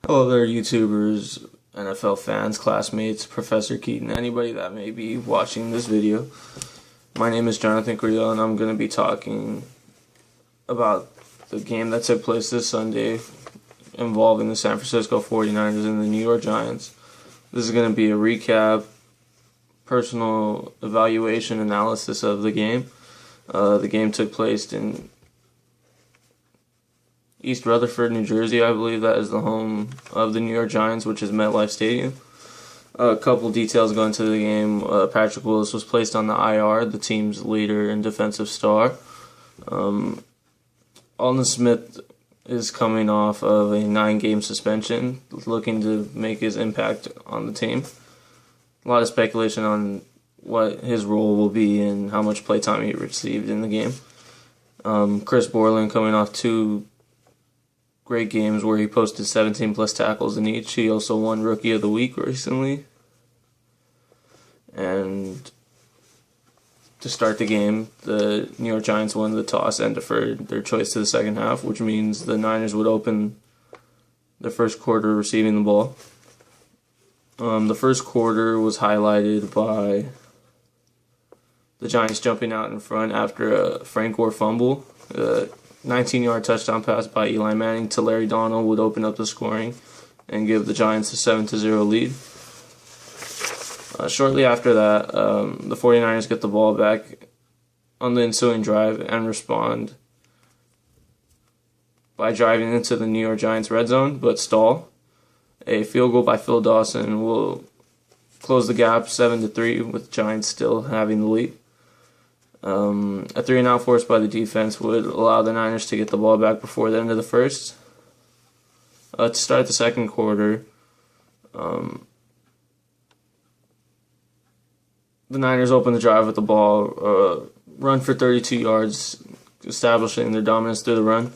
Hello there, YouTubers, NFL fans, classmates, Professor Keaton, anybody that may be watching this video. My name is Jonathan Curiel, and I'm going to be talking about the game that took place this Sunday involving the San Francisco 49ers and the New York Giants. This is going to be a recap, personal evaluation, analysis of the game. The game took place in East Rutherford, New Jersey. I believe that is the home of the New York Giants, which is MetLife Stadium. A couple details going to the game. Patrick Willis was placed on the IR, the team's leader and defensive star. Aldon Smith is coming off of a 9-game suspension, looking to make his impact on the team. A lot of speculation on what his role will be and how much playtime he received in the game. Chris Borland coming off two great games where he posted 17 plus tackles in each. He also won Rookie of the Week recently. And to start the game, the New York Giants won the toss and deferred their choice to the second half, which means the Niners would open the first quarter receiving the ball. The first quarter was highlighted by the Giants jumping out in front after a Frank Gore fumble. 19-yard touchdown pass by Eli Manning to Larry Donald would open up the scoring and give the Giants a 7-0 lead. Shortly after that, the 49ers get the ball back on the ensuing drive and respond by driving into the New York Giants red zone, but stall. A field goal by Phil Dawson will close the gap 7-3 with Giants still having the lead. A 3-and-out force by the defense would allow the Niners to get the ball back before the end of the first. To start the second quarter, the Niners open the drive with the ball, run for 32 yards, establishing their dominance through the run.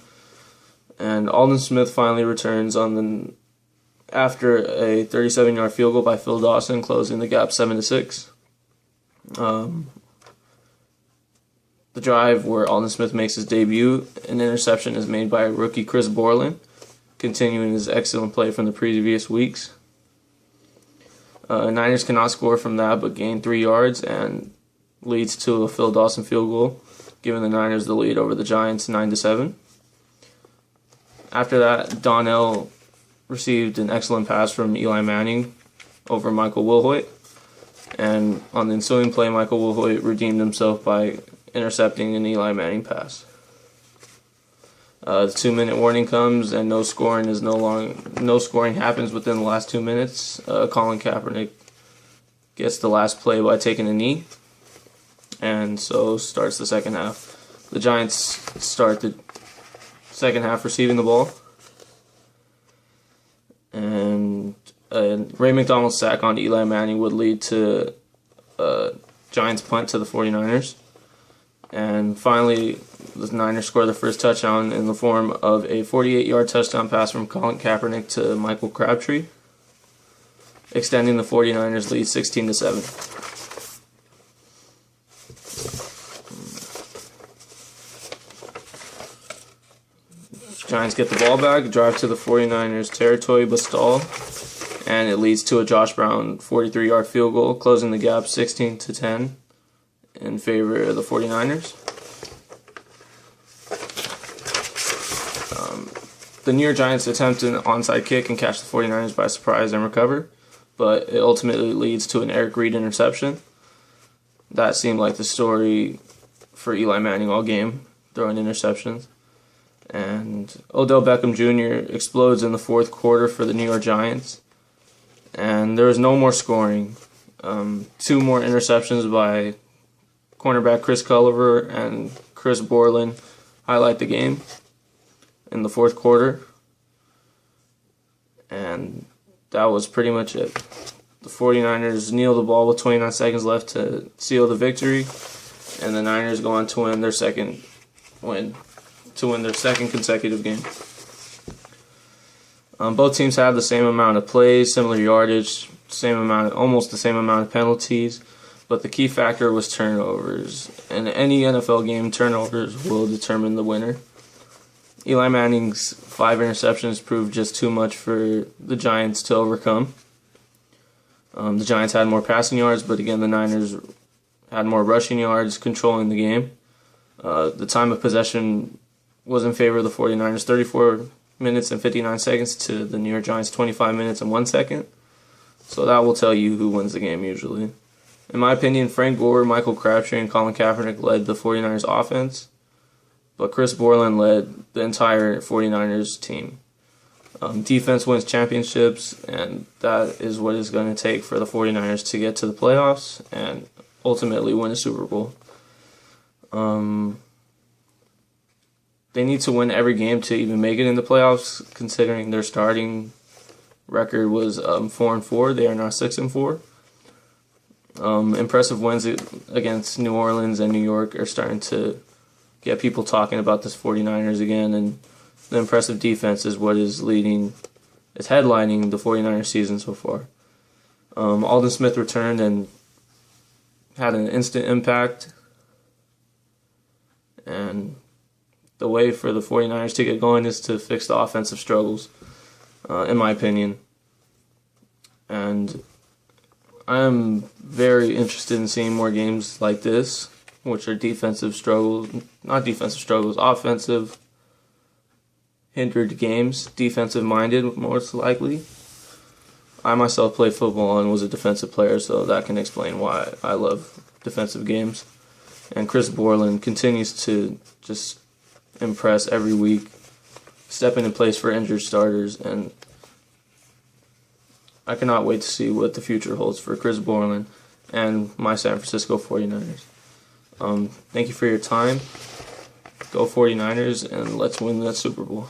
And Aldon Smith finally returns after a 37-yard field goal by Phil Dawson, closing the gap 7-6. The drive where Aldon Smith makes his debut, an interception is made by rookie Chris Borland, continuing his excellent play from the previous weeks. Niners cannot score from that, but gain 3 yards and leads to a Phil Dawson field goal, giving the Niners the lead over the Giants 9-7. After that, Donnell received an excellent pass from Eli Manning over Michael Wilhoit, and on the ensuing play, Michael Wilhoit redeemed himself by intercepting an Eli Manning pass. The 2-minute warning comes, and no scoring happens within the last 2 minutes. Colin Kaepernick gets the last play by taking a knee, and so starts the second half. The Giants start the second half receiving the ball, and Ray McDonald's sack on Eli Manning would lead to Giants punt to the 49ers. And finally, the Niners score the first touchdown in the form of a 48-yard touchdown pass from Colin Kaepernick to Michael Crabtree, extending the 49ers lead 16-7. Giants get the ball back, drive to the 49ers territory but stall, and it leads to a Josh Brown 43-yard field goal, closing the gap 16-10. In favor of the 49ers. The New York Giants attempt an onside kick and catch the 49ers by surprise and recover, but it ultimately leads to an Eric Reid interception. That seemed like the story for Eli Manning all game, throwing interceptions. And Odell Beckham Jr. explodes in the fourth quarter for the New York Giants, and there was no more scoring. 2 more interceptions by cornerback Chris Culliver and Chris Borland highlight the game in the fourth quarter. And that was pretty much it. The 49ers kneel the ball with 29 seconds left to seal the victory, and the Niners go on to win their second consecutive game. Both teams had the same amount of plays, similar yardage, almost the same amount of penalties. But the key factor was turnovers. In any NFL game, turnovers will determine the winner. Eli Manning's 5 interceptions proved just too much for the Giants to overcome. The Giants had more passing yards, but again, the Niners had more rushing yards, controlling the game. The time of possession was in favor of the 49ers, 34 minutes and 59 seconds to the New York Giants, 25 minutes and 1 second. So that will tell you who wins the game usually. In my opinion, Frank Gore, Michael Crabtree, and Colin Kaepernick led the 49ers offense, but Chris Borland led the entire 49ers team. Defense wins championships, and that is what it's going to take for the 49ers to get to the playoffs and ultimately win a Super Bowl. They need to win every game to even make it in the playoffs, considering their starting record was 4-4. They are now 6-4. Impressive wins against New Orleans and New York are starting to get people talking about this 49ers again, and the impressive defense is what is headlining the 49ers season so far. Aldon Smith returned and had an instant impact, and the way for the 49ers to get going is to fix the offensive struggles, in my opinion. And I am very interested in seeing more games like this, which are offensive hindered games, defensive minded most likely. I myself played football and was a defensive player, so that can explain why I love defensive games. And Chris Borland continues to just impress every week, stepping in place for injured starters, and I cannot wait to see what the future holds for Chris Borland and my San Francisco 49ers. Thank you for your time. Go 49ers, and let's win that Super Bowl.